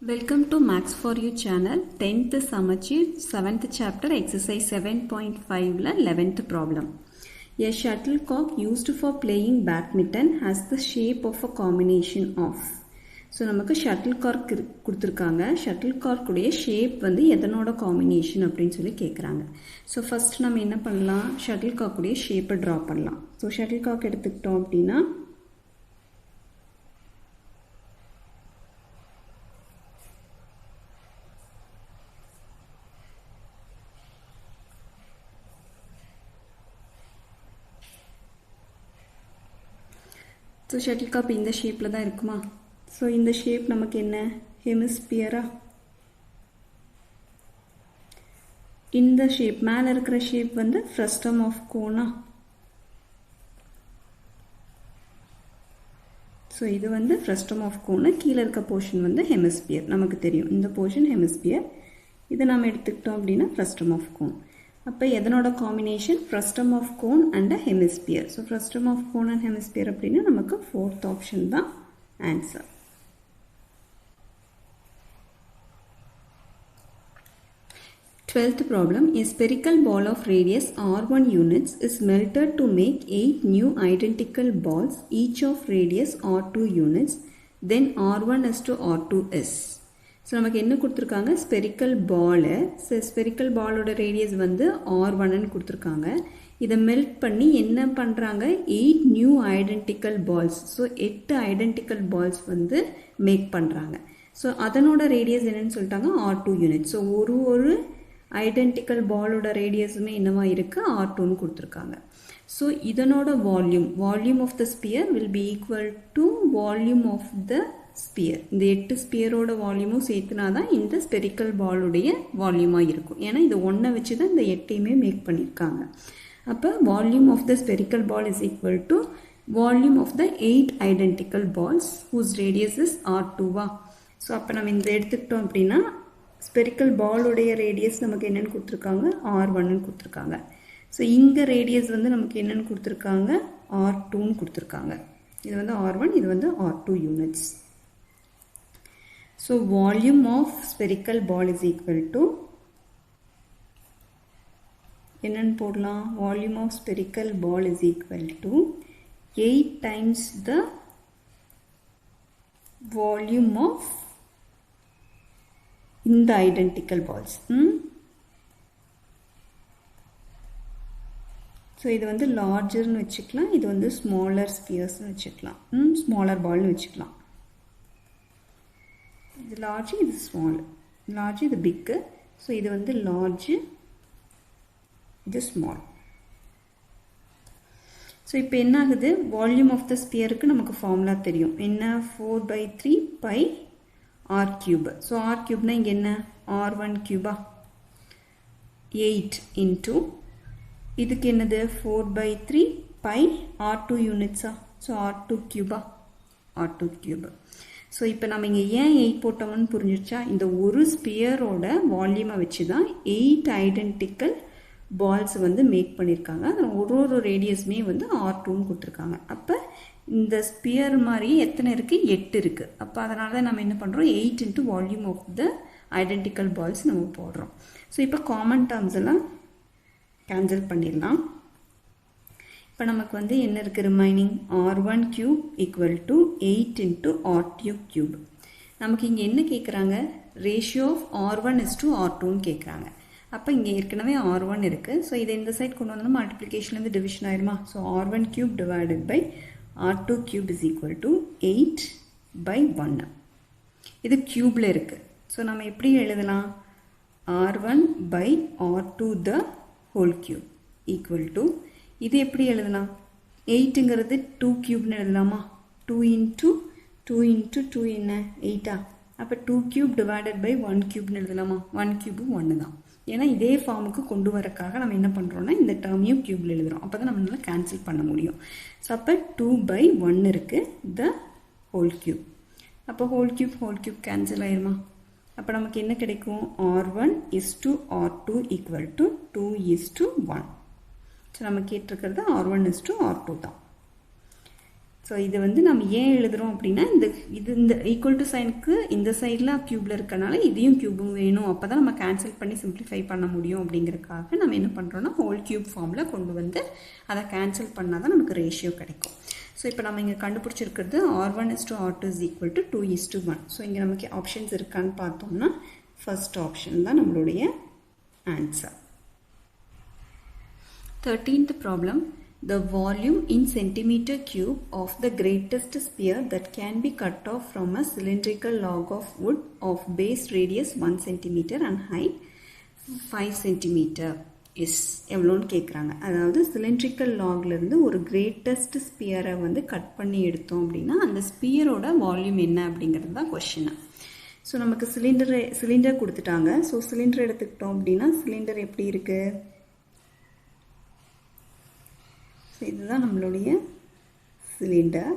Welcome to Max for You channel. 10th Samachir 7th chapter exercise 7.5 la 11th problem. A shuttlecock used for playing badminton has the shape of a combination of. So நமக்கு shuttlecock கொடுத்திருக்காங்க. shuttlecock உடைய shape வந்து எதனோட combination அப்படினு சொல்லி கேக்குறாங்க. So first நம்ம என்ன பண்ணலாம்? shuttlecock உடைய shape draw பண்ணலாம். So shuttlecock எடுத்துக்கிட்டோம் அப்படினா So shuttlecock இந்த ஷேப்ல தான் இருக்குமா? So இந்த ஷேப் நமக்கு என்ன? ஹெமிஸ்பியரா? இந்த ஷேப் மேல இருக்கிற ஷேப் வந்து ஃப்ரஸ்டம் ஆஃப் கோனா? So இது வந்து ஃப்ரஸ்டம் ஆஃப் கோன், கீழ இருக்க போர்ஷன் வந்து ஹெமிஸ்பியர். நமக்கு தெரியும் இந்த போர்ஷன் ஹெமிஸ்பியர். இத நாம எடுத்துக்கிட்டோம் அப்படினா ஃப்ரஸ்டம் ஆஃப் கோன். அப்ப எதனோட combination? frustum of cone and a hemisphere. So frustum of cone and hemisphere அப்படினா நமக்கு fourth option தான் answer. Twelfth problem. A spherical ball of radius r1 units is melted to make 8 new identical balls, each of radius r2 units. Then r1 is to r2 is. So நமக்கு என்ன கொடுத்திருக்காங்க? spherical ball. So spherical ball ஓட radius வந்து r1 ன்னு கொடுத்திருக்காங்க. இத melt பண்ணி என்ன பண்றாங்க? 8 new identical balls. So 8 identical balls வந்து மேக் பண்றாங்க. So அதனோட radius என்னன்னு சொல்லிட்டாங்க? r2 unit. So ஒரு identical ball ஓட radiusமே என்னவா இருக்கு? r2 ன்னு கொடுத்திருக்காங்க. So இதனோட volume of the sphere will be equal to volume of the sphere. இந்த 8 ஸ்பியரோட வால்யூமும் சேர்த்துனாதான் இந்த ஸ்பெரிக்கல் பால் உடைய வால்யூமா இருக்கும். ஏன்னா இது 1 வச்சு தான் இந்த 8யுமே மேக் பண்ணிருக்காங்க. அப்ப volume of the spherical ball is equal to volume of the 8 identical balls whose radius is r2வா. ஸோ அப்போ நம்ம இந்த எடுத்துக்கிட்டோம் அப்படின்னா ஸ்பெரிக்கல் பால் உடைய ரேடியஸ் நமக்கு என்னன்னு கொடுத்துருக்காங்க? r1ன்னு கொடுத்துருக்காங்க. ஸோ இங்கே ரேடியஸ் வந்து நமக்கு என்னன்னு கொடுத்துருக்காங்க? r2ன்னு கொடுத்துருக்காங்க. இது வந்து r1, இது வந்து r2 units. So volume of spherical ball is equal to என்னன்னு போடலாம்? volume of spherical ball is equal to 8 times the volume of இந்த identical balls. So இது வந்து larger னு வச்சுக்கலாம், இது வந்து smaller spheres னு வச்சுக்கலாம். smaller ball னு வச்சுக்கலாம். இது large, இது small. large, இது big. So இது வந்து large, இது small. So இப்போ என்ன ஆகுது? volume of the sphereக்கு நமக்கு formula தெரியும். என்ன? 4/3 pi r cube. So r cube நா இங்க என்ன? r1 cube. 8 into இதுக்கு என்னது? 4/3 pi r2 units. So r2 cube. r2 cube. So இப்போ நம்ம இங்கே ஏன் 8 போட்டோம்னு புரிஞ்சிருச்சா? இந்த ஒரு ஸ்பியரோட வால்யூமை வச்சு தான் 8 ஐடென்டிக்கல் பால்ஸ் வந்து மேக் பண்ணியிருக்காங்க. ஒரு ரேடியஸ்மே வந்து r2ன்னு கொடுத்துருக்காங்க. அப்போ இந்த ஸ்பியர் மாதிரி எத்தனை இருக்குது? 8 இருக்குது. அப்போ அதனால தான் நம்ம என்ன பண்ணுறோம்? 8 into volume of the identical balls நம்ம போடுறோம். ஸோ இப்போ காமன் டேர்ம்ஸ் எல்லாம் கேன்சல் பண்ணிடலாம். இப்போ நமக்கு வந்து என்ன இருக்குது? Remaining r1 cube equal to 8 into r2 cube. நமக்கு இங்கே என்ன கேட்குறாங்க? Ratio of r1 is to r2ன்னு கேட்குறாங்க. அப்போ இங்கே ஏற்கனவே r1 இருக்குது. ஸோ இதை இந்த சைட் கொண்டு வந்தோம்னா மல்டிப்ளிகேஷன்லேருந்து டிவிஷன் ஆயிருமா? So r1 cube divided by r2 cube is equal to 8/1. இது க்யூபில் இருக்குது. ஸோ நம்ம எப்படி எழுதலாம்? r1 by r2 the whole cube equal to இது எப்படி எழுதலாம்? 8ங்கிறது 2 cube எழுதலாமா? 2 into 2 என்ன? 8. அப்போ 2 cube divided by 1 cube எழுதலாமா? 1 cube 1 தான். ஏன்னா இதே ஃபார்முக்கு கொண்டு வரக்காக நம்ம என்ன பண்ணுறோம்னா இந்த டேர்மையும் க்யூபில் எழுதுகிறோம். அப்போ தான் நம்மளால கேன்சல் பண்ண முடியும். ஸோ அப்போ 2/1 இருக்குது த ஹோல் க்யூப். அப்போ ஹோல் க்யூப் கேன்சல் ஆயிருமா? அப்போ நமக்கு என்ன கிடைக்கும்? r1 is to r2 equal to 2 is to 1. So நம்ம கேட்டிருக்கிறது r1 is to r2 தான். ஸோ இது வந்து நம்ம ஏன் எழுதுகிறோம் அப்படின்னா இந்த ஈக்குவல் டு சைனுக்கு இந்த சைடில் க்யூபில் இருக்கனால இதையும் க்யூபும் வேணும், அப்போ தான் நம்ம கேன்சல் பண்ணி சிம்பிளிஃபை பண்ண முடியும் அப்படிங்கிறதுக்காக நம்ம என்ன பண்ணுறோன்னா ஹோல் க்யூப் ஃபார்மில் கொண்டு வந்து அதை கேன்சல் பண்ணால் தான் நமக்கு ரேஷியோ கிடைக்கும். ஸோ இப்போ நம்ம இங்கே கண்டுபிடிச்சிருக்கிறது R1:R2 = 2:1. ஸோ இங்கே நமக்கு ஆப்ஷன்ஸ் இருக்கான்னு பார்த்தோம்னா ஃபர்ஸ்ட் ஆப்ஷன் தான் நம்மளுடைய answer. 13th problem. The volume in centimeter cube of the greatest sphere that can be cut off from a cylindrical log of wood of base radius 1 cm and height 5 cm is எவ்வளோன்னு கேட்குறாங்க. அதாவது cylindrical லாக்லேருந்து ஒரு greatest ஸ்பியரை வந்து cut பண்ணி எடுத்தோம் அப்படின்னா அந்த ஸ்பியரோட volume என்ன அப்படிங்கிறது தான் கொஷின். ஸோ நமக்கு சிலிண்டர் கொடுத்துட்டாங்க. ஸோ சிலிண்டர் எடுத்துக்கிட்டோம் அப்படின்னா சிலிண்டர் எப்படி இருக்குது? ஸோ இதுதான் நம்மளுடைய சிலிண்டர்.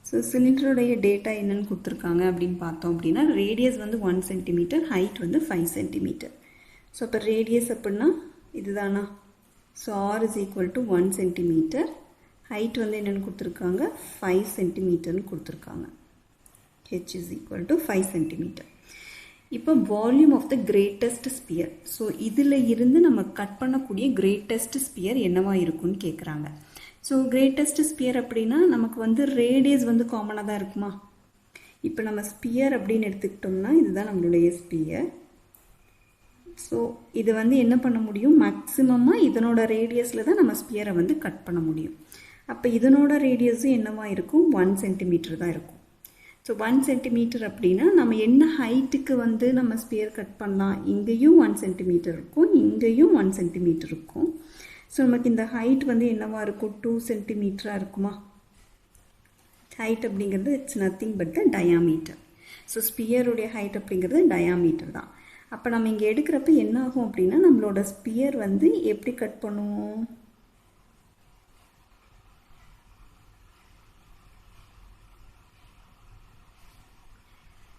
ஸோ சிலிண்டருடைய டேட்டா என்னன்னு கொடுத்துருக்காங்க அப்படின்னு பார்த்தோம் அப்படின்னா ரேடியஸ் வந்து 1 cm, ஹைட் வந்து 5 cm. ஸோ இப்போ ரேடியஸ் அப்படின்னா இதுதானா? ஸோ R = 1 cm, ஹைட் வந்து என்னென்னு கொடுத்துருக்காங்க 5 cm கொடுத்துருக்காங்க. H = 5 cm. இப்போ volume of the greatest sphere. So இதில் இருந்து நம்ம கட் பண்ணக்கூடிய கிரேட்டஸ்ட் ஸ்பியர் என்னவா இருக்குன்னு கேட்குறாங்க. ஸோ கிரேட்டஸ்ட் ஸ்பியர் அப்படின்னா நமக்கு வந்து ரேடியஸ் வந்து காமனாக தான் இருக்குமா? இப்போ நம்ம ஸ்பியர் அப்படின்னு எடுத்துக்கிட்டோம்னா இதுதான் நம்மளுடைய ஸ்பியர். ஸோ இது வந்து என்ன பண்ண முடியும்? மேக்ஸிமமாக இதனோட ரேடியஸில் தான் நம்ம ஸ்பியரை வந்து கட் பண்ண முடியும். அப்போ இதனோட ரேடியஸும் என்னவா இருக்கும்? 1 cm தான் இருக்கும். ஸோ 1 cm அப்படின்னா நம்ம என்ன ஹைட்டுக்கு வந்து நம்ம ஸ்பியர் கட் பண்ணலாம்? இங்கேயும் 1 cm இருக்கும், இங்கேயும் 1 cm இருக்கும். ஸோ நமக்கு இந்த ஹைட் வந்து என்னவா இருக்கும்? 2 cm இருக்குமா? ஹைட் அப்படிங்கிறது it's nothing but the diameter. So ஸ்பியருடைய ஹைட் அப்படிங்கிறது டயாமீட்டர் தான். அப்போ நம்ம இங்கே எடுக்கிறப்ப என்ன ஆகும் அப்படின்னா நம்மளோட ஸ்பியர் வந்து எப்படி கட் பண்ணுவோம்?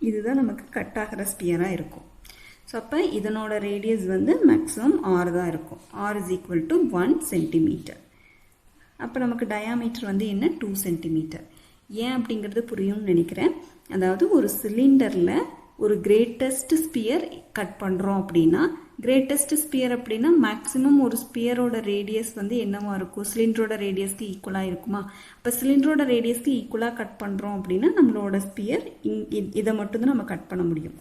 இதுதான் நமக்கு கட் ஆகிற ஸ்பியராக இருக்கும். ஸோ அப்போ இதனோட ரேடியஸ் வந்து மேக்ஸிமம் R தான் இருக்கும். R = 1 cm. அப்போ நமக்கு டயாமீட்டர் வந்து என்ன? 2 cm. ஏன் அப்படிங்கிறது புரியும்னு நினைக்கிறேன். அதாவது ஒரு சிலிண்டரில் ஒரு கிரேட்டஸ்ட் ஸ்பியர் கட் பண்ணுறோம் அப்படின்னா கிரேட்டஸ்ட் ஸ்பியர் அப்படின்னா மேக்ஸிமம் ஒரு ஸ்பியரோட ரேடியஸ் வந்து என்னவா இருக்கும்? சிலிண்டரோட ரேடியஸ்க்கு ஈக்குவலாக இருக்குமா? இப்போ சிலிண்டரோட ரேடியஸ்க்கு ஈக்குவலாக கட் பண்ணுறோம் அப்படின்னா நம்மளோட ஸ்பியர் இதை மட்டும்தான் நம்ம கட் பண்ண முடியும்.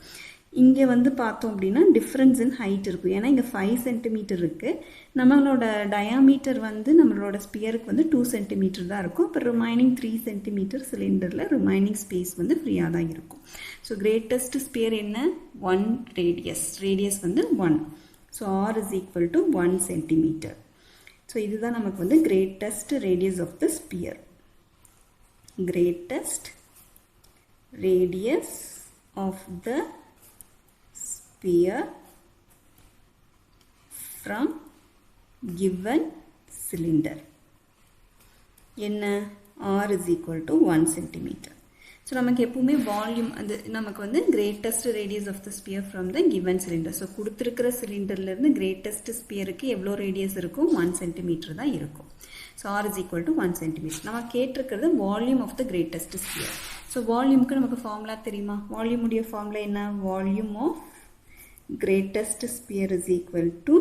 இங்கே வந்து பார்த்தோம் அப்படின்னா டிஃப்ரென்ஸ் இன் ஹைட் இருக்கும். ஏன்னா இங்கே 5 cm இருக்குது, நம்மளோட டயாமீட்டர் வந்து நம்மளோட ஸ்பியருக்கு வந்து 2 cm தான் இருக்கும். இப்போ ரிமைனிங் 3 cm சிலிண்டரில் ரிமைனிங் ஸ்பேஸ் வந்து ஃப்ரீயாக தான் இருக்கும். ஸோ கிரேட்டஸ்ட் ஸ்பியர் என்ன? 1 ரேடியஸ் வந்து 1. So R = 1 cm. ஸோ இதுதான் நமக்கு வந்து greatest radius of the sphere. Greatest radius of the sphere from given cylinder என்ன? R = 1 cm. ஸோ நமக்கு எப்பவுமே வால்யூம் அது நமக்கு வந்து greatest radius of the sphere from the given cylinder. So கொடுத்துருக்கிற சிலிண்டர்லேருந்து கிரேட்டஸ்ட் ஸ்பியருக்கு எவ்வளோ ரேடியஸ் இருக்கும்? 1 cm தான் இருக்கும். So R = 1 cm. நம்ம கேட்டிருக்கிறது volume of the greatest sphere. So வால்யூமுக்கு நமக்கு ஃபார்முலா தெரியுமா? வால்யூமுடைய ஃபார்முலா என்ன? Volume of greatest sphere is equal to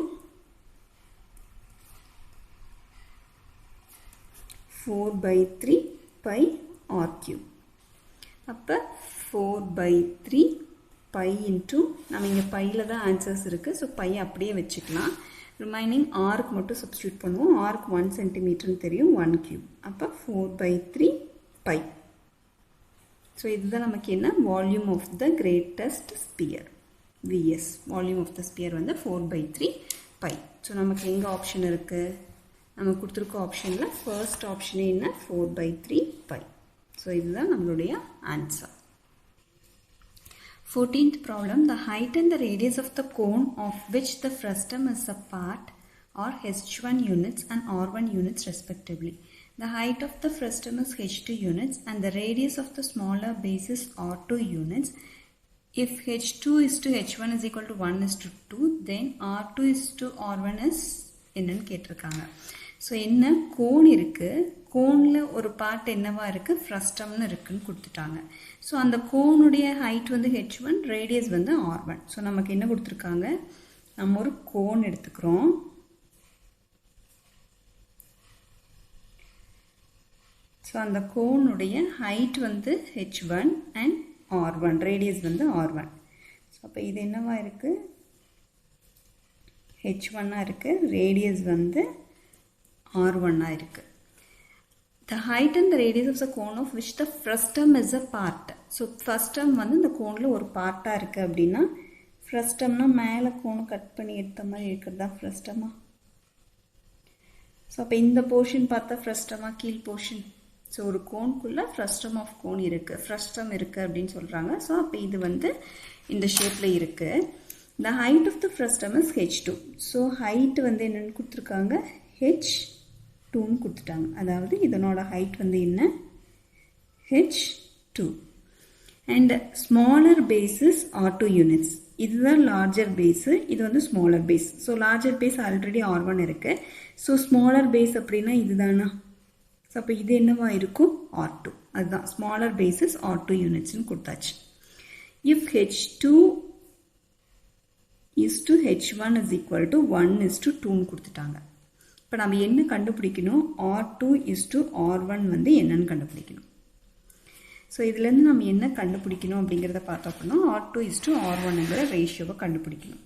4/3 pi r cube. அப்போ 4/3 pi into நம்ம இங்கே பையில் தான் ஆன்சர்ஸ் இருக்குது. ஸோ பை அப்படியே வச்சுக்கலாம். ரிமைனிங் ஆர்க்கு மட்டும் சப்ஸ்டியூட் பண்ணுவோம். ஆர்க்கு 1 cm தெரியும், 1 cube. அப்போ 4/3 pi. ஸோ இதுதான் நமக்கு என்ன? Volume of the greatest sphere. Vs volume of the sphere வந்து 4/3 pi. ஸோ நமக்கு எங்கே ஆப்ஷன் இருக்குது? நம்ம கொடுத்துருக்க ஆப்ஷனில் ஃபர்ஸ்ட் ஆப்ஷனே என்ன? 4/3 pi. ஸோ இதுதான் நம்மளுடைய answer. 14th problem. The height and the radius of the cone of which the frustum is a part are H1 units and R1 units respectively. The height of the frustum is H2 units and the radius of the smaller base is R2 units. If H2 is to H1 is equal to 1 is to 2, then R2 is to R1 is என்னன்னு கேட்டிருக்காங்க. So என்ன cone இருக்குது, கோனில் ஒரு part என்னவா இருக்குது, ஃப்ரஸ்டம்னு இருக்குன்னு கொடுத்துட்டாங்க. So அந்த கோனுடைய ஹைட் வந்து h1, ரேடியஸ் வந்து r1. ஸோ நமக்கு என்ன கொடுத்துருக்காங்க, நம்ம ஒரு கோன் எடுத்துக்கிறோம். ஸோ அந்த கோனுடைய ஹைட் வந்து h1 அண்ட் r1, ரேடியஸ் வந்து r1. ஸோ அப்போ இது என்னவா இருக்குது, h1 இருக்குது, ரேடியஸ் வந்து r1 இருக்குது. The height and the radius of the cone of which the frustum is a part. So frustum வந்து இந்த கோனில் ஒரு பார்ட்டாக இருக்குது அப்படின்னா, ஃப்ரஸ்டம்னா மேலே கோன் கட் பண்ணி எடுத்த மாதிரி இருக்கிறதா ஃப்ரஸ்டமா. ஸோ அப்போ இந்த போர்ஷன் பார்த்தா ஃப்ரஸ்டமா, கீழ் போர்ஷன். ஸோ ஒரு கோனுக்குள்ளே ஃப்ரஸ்டம் ஆஃப் கோன் இருக்குது, ஃப்ரஸ்டம் இருக்குது அப்படின்னு சொல்கிறாங்க. ஸோ அப்போ இது வந்து இந்த ஷேப்பில் இருக்குது. The height of the frustum is h2. So height வந்து என்னென்னு கொடுத்துருக்காங்க, h2ன்னு கொடுத்துட்டாங்க. அதாவது இதனோட ஹைட் வந்து என்ன, h2. And smaller bases r2 units. இதுதான் லார்ஜர் பேஸு, இது வந்து smaller base. So larger base already r1 இருக்குது. ஸோ ஸ்மாலர் பேஸ் அப்படின்னா இதுதானா. ஸோ அப்போ இது என்னவா இருக்கும், r2. அதுதான் ஸ்மாலர் பேஸஸ் r2 யூனிட்ஸ்ன்னு கொடுத்தாச்சு. If h2 is to h1 is equal to 1 is to 2ன்னு கொடுத்துட்டாங்க. இப்போ நம்ம என்ன கண்டுபிடிக்கணும், r2 is to r1 வந்து என்னன்னு கண்டுபிடிக்கணும். ஸோ இதுலேருந்து நம்ம என்ன கண்டுபிடிக்கணும் அப்படிங்கிறத பார்த்தோம் அப்படின்னா, r2 is to r1ங்கிற ரேஷியோவை கண்டுபிடிக்கணும்.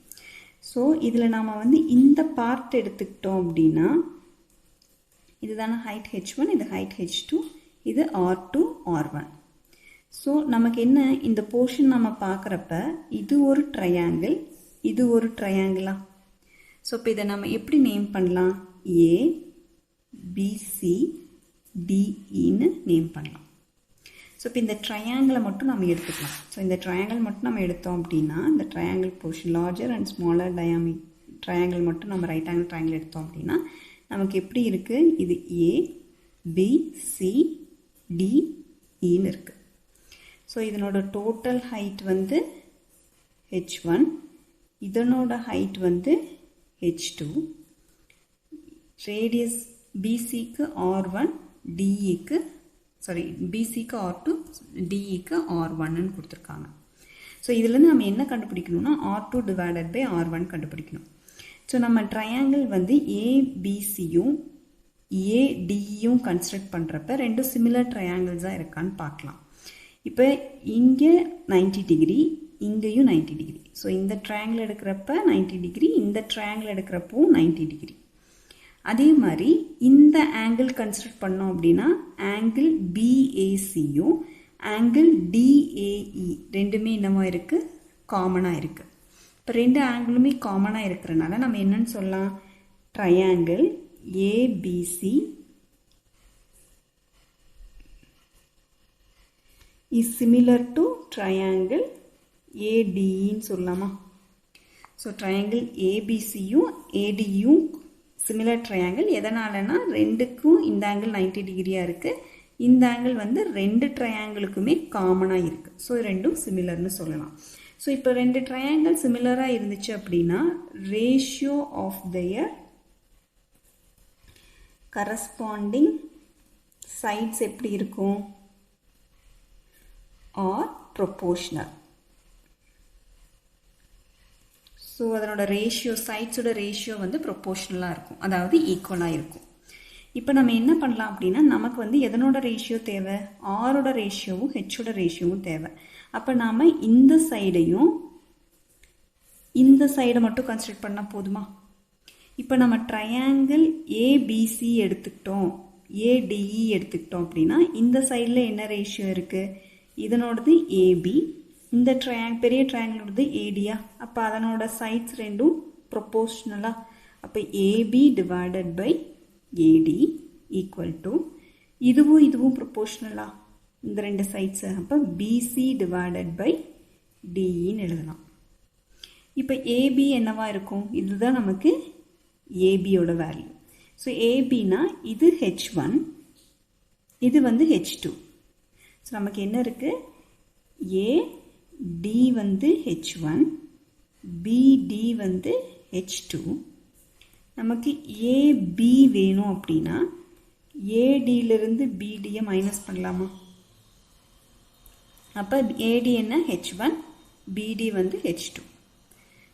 ஸோ இதில் நாம் வந்து இந்த பார்ட் எடுத்துக்கிட்டோம் அப்படின்னா, இதுதான ஹைட் h1, இது ஹைட் h2, இது r2 r1. ஸோ நமக்கு என்ன, இந்த போர்ஷன் நம்ம பார்க்குறப்ப இது ஒரு ட்ரையாங்கிள், இது ஒரு ட்ரையாங்கிளா. ஸோ இப்போ இதை நம்ம எப்படி நேம் பண்ணலாம், ஏ பிசி டிஇன்னு நேம் பண்ணலாம். ஸோ இப்போ இந்த ட்ரையாங்கிளை மட்டும் நம்ம எடுத்துக்கலாம். ஸோ இந்த ட்ரையாங்கிள் மட்டும் நம்ம எடுத்தோம் அப்படின்னா, இந்த triangle portion larger and smaller triangle மட்டும் நம்ம ரைட் ஆங்கிள் ட்ரையாங்கிள் எடுத்தோம் அப்படின்னா நமக்கு எப்படி இருக்குது, இது ஏ பி சி டிஇன்னு இருக்குது. ஸோ இதனோட டோட்டல் ஹைட் வந்து h1, இதனோட ஹைட் வந்து h2, ரேடியஸ் பிசிக்கு r1, டிஇக்கு பிசிக்கு r2, டிஇக்கு r1ன்னு கொடுத்துருக்காங்க. ஸோ இதுலேருந்து நம்ம என்ன கண்டுபிடிக்கணும்னா, r2 டிவைடட் பை r1 கண்டுபிடிக்கணும். ஸோ நம்ம ட்ரையாங்கிள் வந்து ஏபிசியும் ஏடியும் கன்ஸ்ட்ரக்ட் பண்ணுறப்ப ரெண்டும் சிமிலர் ட்ரையாங்கிள்ஸாக இருக்கான்னு பார்க்கலாம். இப்போ இங்கே 90 டிகிரி, இங்கேயும் 90 டிகிரி. ஸோ இந்த ட்ரையாங்கிள் எடுக்கிறப்ப 90 டிகிரி, இந்த ட்ரையாங்கிள் எடுக்கிறப்போ 90 டிகிரி. அதே மாதிரி இந்த ஆங்கிள் கன்ஸ்ட்ரக்ட் பண்ணோம் அப்படின்னா, ஆங்கிள் பிஏசியும் ஆங்கிள் டிஏஇ ரெண்டுமே என்னவா இருக்குது, காமனாக இருக்குது. இப்போ ரெண்டு ஆங்கிளுமே காமனாக இருக்கிறனால நம்ம என்னன்னு சொல்லலாம், triangle ABC is similar to triangle ADன்னு சொல்லலாமா. ஸோ ட்ரையாங்கிள் ஏபிசியும் ஏடியும் சிமிலர் ட்ரையாங்கிள். எதனாலனா ரெண்டுக்கும் இந்த ஆங்கிள் 90 டிகிரியாக இருக்குது, இந்த ஆங்கிள் வந்து ரெண்டு ட்ரையாங்கிளுக்குமே காமனாக இருக்குது. ஸோ ரெண்டும் சிமிலர்னு சொல்லலாம். ஸோ இப்போ ரெண்டு ட்ரையாங்கிள் சிமிலராக இருந்துச்சு அப்படின்னா, ratio of their corresponding sides எப்படி இருக்கும், ஆர் ப்ரொபோர்ஷனல். ஸோ அதனோட ரேஷியோ, சைட்ஸோட ரேஷியோ வந்து ப்ரொபோர்ஷனலாக இருக்கும், அதாவது ஈக்குவலாக இருக்கும். இப்போ நம்ம என்ன பண்ணலாம் அப்படின்னா, நமக்கு வந்து எதனோட ரேஷியோ தேவை, ஆரோட ரேஷியோவும் ஹெச்சோட ரேஷியோவும் தேவை. அப்போ நாம் இந்த சைடையும் இந்த சைடை மட்டும் கன்சிடர் பண்ணால் போதுமா. இப்போ நம்ம ட்ரையாங்கிள் ஏபிசி எடுத்துக்கிட்டோம், ஏடிஇ எடுத்துக்கிட்டோம் அப்படின்னா, இந்த சைடில் என்ன ரேஷியோ இருக்குது, இதனோடது ஏபி, இந்த பெரிய ட்ரையாங்கிளோடது ஏடியா. அப்போ அதனோட சைட்ஸ் ரெண்டும் ப்ரொபோர்ஷனலா. அப்போ AB divided by AD equal to, இதுவும் ப்ரொபோர்ஷனலா இந்த ரெண்டு சைட்ஸு. அப்போ பிசி டிவைடட் பை டிஇன்னு எழுதலாம். இப்போ ஏபி என்னவா இருக்கும், இதுதான் நமக்கு ஏபியோட வேல்யூ. ஸோ ஏபினா இது h1, இது வந்து h2. ஸோ நமக்கு என்ன இருக்குது, ஏடி வந்து h1, பிடி வந்து h2, நமக்கு ஏபி வேணும் அப்படின்னா ஏடியிலிருந்து பிடியை மைனஸ் பண்ணலாமா? அப்போ ஏடி என்ன? H1, பிடி வந்து H2.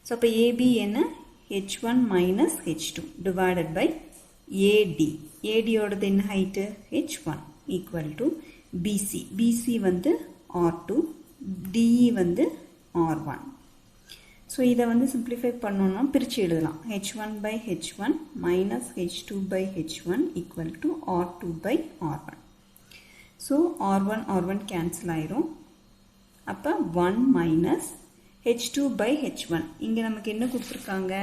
ஸோ அப்போ ஏபி என்ன? H1 minus H2 divided by AD. ஏடியோடது என்ன height? H1 equal to BC. BC வந்து R2, டிஇ வந்து R1. ஸோ இதை வந்து சிம்பிளிஃபை பண்ணோன்னா பிரித்து எழுதலாம். H1 by H1 minus H2 by H1 equal to R2 by R1. So R1 R1 cancel ஆயிரும். அப்போ 1 minus H2 by H1. இங்கே நமக்கு என்ன கொடுத்துருக்காங்க?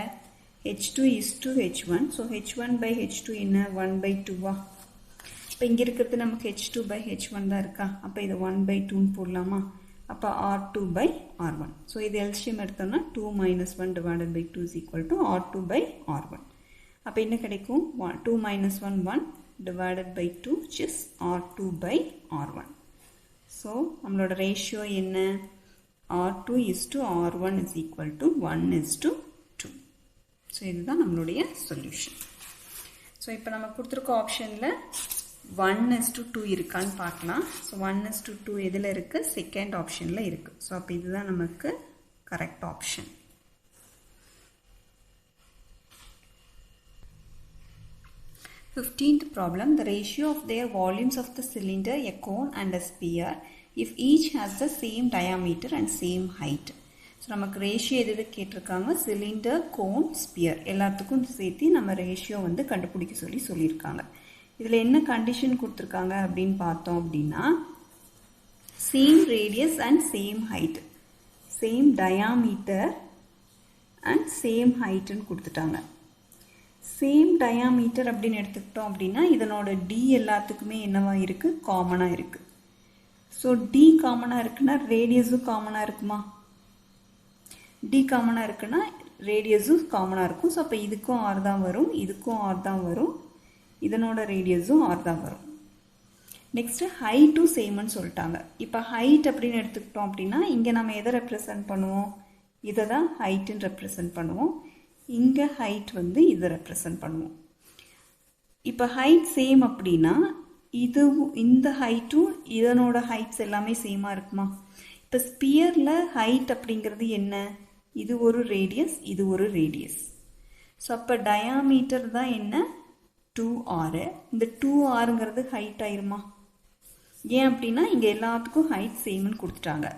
H2 is to H1. So H1 by H2 என்ன? 1 by 2வா? இப்போ இங்கே இருக்கிறது நமக்கு H2 by H1 தான் இருக்கா? அப்போ இது 1 by 2ன்னு போடலாமா? அப்போ R2 by R1. ஸோ இது எல்சியம் எடுத்தோம்னா 2 minus 1 divided by 2 is equal to R2 by R1. அப்போ என்ன கிடைக்கும்? 2 minus 1 1 divided by 2 which is R2 by R1. So நம்மளோட ரேஷியோ என்ன? R2 is to R1 is equal to 1 is to 2. So இதுதான் நம்மளுடைய solution. So இப்போ நம்ம கொடுத்துருக்க ஆப்ஷனில் 1 is to 2 இருக்கான்னு பார்க்கலாம். ஸோ 1 is to 2 எதில் இருக்குது? செகண்ட் ஆப்ஷனில் இருக்குது. ஸோ அப்போ இதுதான் நமக்கு correct option. Fifteenth problem, the ratio of their volumes of the cylinder, a cone and a sphere, if each has the same diameter and same height. So நமக்கு ratio எது கேட்டிருக்காங்க? சிலிண்டர், கோன், ஸ்பியர் எல்லாத்துக்கும் சேர்த்து நம்ம ratio வந்து கண்டுபிடிக்க சொல்லியிருக்காங்க. இதில் என்ன கண்டிஷன் கொடுத்துருக்காங்க அப்படின்னு பார்த்தோம் அப்படின்னா, same radius and same height, same diameter and same ஹைட்டுன்னு கொடுத்துட்டாங்க. சேம் டயாமீட்டர் அப்படின்னு எடுத்துக்கிட்டோம் அப்படின்னா இதனோட டி எல்லாத்துக்குமே என்னவா இருக்குது? காமனாக இருக்குது. ஸோ டி காமனாக இருக்குன்னா ரேடியஸும் காமனாக இருக்குமா? டி காமனாக இருக்குன்னா ரேடியஸும் காமனாக இருக்கும். ஸோ அப்போ இதுக்கும் ஆர் தான் வரும், இதுக்கும் ஆர் தான் வரும், இதனோட ரேடியஸும் ஆர் தான் வரும். நெக்ஸ்ட்டு ஹைட்டும் சேம்னு சொல்லிட்டாங்க. இப்போ ஹைட் அப்படின்னு எடுத்துக்கிட்டோம் அப்படின்னா இங்கே நம்ம எதை ரெப்ரசன்ட் பண்ணுவோம்? இதை தான் ஹைட்டுன்னு ரெப்ரசன்ட் பண்ணுவோம். இங்கே ஹைட் வந்து இதை ரெப்ரசன்ட் பண்ணுவோம். இப்போ ஹைட் சேம் அப்படின்னா இந்த ஹைட்டும் இதனோட ஹைட்ஸ் எல்லாமே சேமாக இருக்குமா? இப்போ ஸ்பியரில் ஹைட் அப்படிங்கிறது என்ன? இது ஒரு ரேடியஸ், இது ஒரு ரேடியஸ். ஸோ அப்போ டயாமீட்டர் தான் என்ன? 2r. இந்த 2rங்கிறது ஹைட் ஆயிருமா? ஏன் அப்படின்னா இங்கே எல்லாத்துக்கும் ஹைட் சேம்னு கொடுத்துட்டாங்க.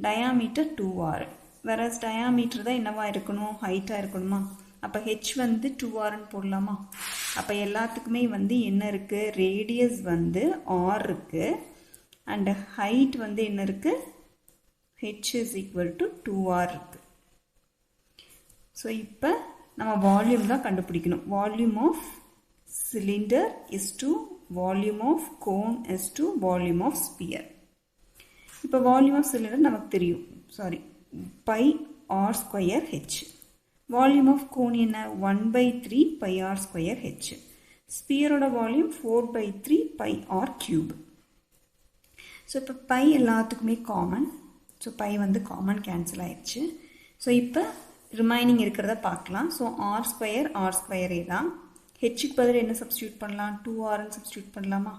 டயாமீட்டர் 2r, வேற டயாமீட்டர் தான் என்னவா இருக்கணும்? ஹைட்டாக இருக்கணுமா? அப்போ ஹெச் வந்து 2rன்னு போடலாமா? அப்போ எல்லாத்துக்குமே வந்து என்ன இருக்குது? ரேடியஸ் வந்து r இருக்குது அண்ட் ஹைட் வந்து என்ன இருக்குது? h is equal to 2r இருக்குது. ஸோ இப்போ நம்ம வால்யூம் தான் கண்டுபிடிக்கணும். Volume of cylinder is to volume of cone is to volume of sphere. இப்போ volume of cylinder நமக்கு தெரியும், sorry, pi r square h. volume of cone என்ன? 1/3 pi r square h. sphere ஓட volume 4/3 pi r cube. So இப்போ pi எல்லாத்துக்குமே common. So pi வந்து common cancel ஆயிடுச்சு. So இப்போ ரிமைனிங் இருக்கிறத பார்க்கலாம். ஸோ r ஸ்கொயரே தான். ஹெச்சுக்கு பதில் என்ன சப்ஸ்டியூட் பண்ணலாம்? 2rன்னு சப்ஸ்டியூட் பண்ணலாமா?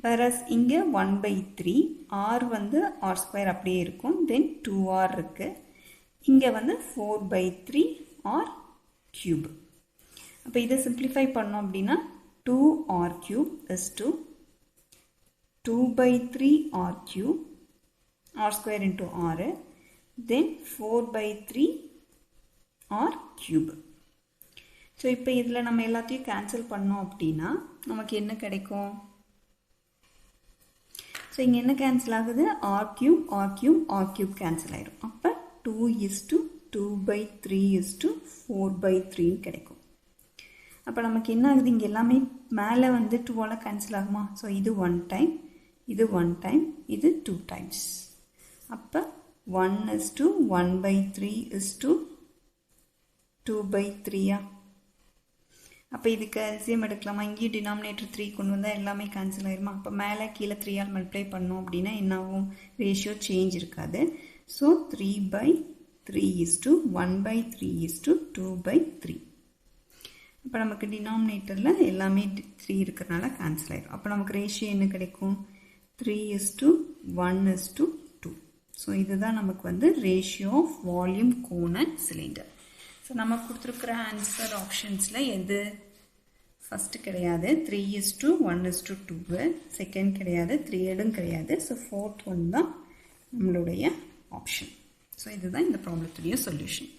வேறஸ் இங்கே 1/3, r வந்து r ஸ்கொயர் அப்படியே இருக்கும், தென் 2r இருக்குது. இங்கே வந்து 4/3 r cube. அப்போ இதை சிம்பிளிஃபை பண்ணோம் அப்படின்னா 2r cube is to 2/3 r cube, r square into r, then 4/3 r cube. So இப்போ இதில் நம்ம எல்லாத்தையும் கேன்சல் பண்ணோம் அப்படின்னா நமக்கு என்ன கிடைக்கும்? ஸோ இங்கே என்ன கேன்சல் ஆகுது? r cube கேன்சல் ஆயிடும். அப்போ 2 is to 2/3 is to 4/3 கிடைக்கும். அப்போ நமக்கு என்ன ஆகுது? இங்கே எல்லாமே மேலே வந்து 2ஆல் கேன்சல் ஆகுமா? ஸோ இது 1 டைம், இது 1 டைம், இது 2 டைம்ஸ். அப்போ 1 is to 1/3 is to 2/3. அப்போ இதுக்கு எல்சிஎம் எடுக்கலாமா? இங்கேயும் டினாமினேட்டர் 3 கொண்டு வந்தால் எல்லாமே கேன்சல் ஆயிருமா? அப்போ மேலே கீழே 3ஆல் மல்டிப்ளை பண்ணோம் அப்படின்னா என்னாகும்? ரேஷியோ சேஞ்ச் இருக்காது. So 3/3 is to 1/3 is to 2/3. இப்போ நமக்கு டினாமினேட்டரில் எல்லாமே 3 இருக்கிறனால கேன்சல் ஆயிடும். அப்போ நமக்கு ரேஷியோ என்ன கிடைக்கும்? 3:1:2. ஸோ இதுதான் நமக்கு வந்து ratio of volume cone and cylinder. So நம்ம கொடுத்துருக்குற ஆன்சர் ஆப்ஷன்ஸில் எது ஃபஸ்ட்டு கிடையாது, 3:1:2. செகண்ட் கிடையாது, 3 கிடையாது. ஸோ ஃபோர்த் ஒன் தான் நம்மளுடைய ஆப்ஷன். ஸோ இதுதான் இந்த ப்ராப்ளத்துடைய சொல்யூஷன்.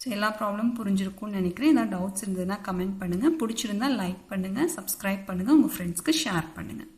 ஸோ எல்லா ப்ராப்ளமும் புரிஞ்சிருக்கும்னு நினைக்கிறேன். ஏதாவது டவுட்ஸ் இருந்ததுன்னா கமெண்ட் பண்ணுங்கள். பிடிச்சிருந்தா லைக் பண்ணுங்கள், சப்ஸ்கிரைப் பண்ணுங்கள், உங்கள் ஃப்ரெண்ட்ஸ்க்கு ஷேர் பண்ணுங்கள்.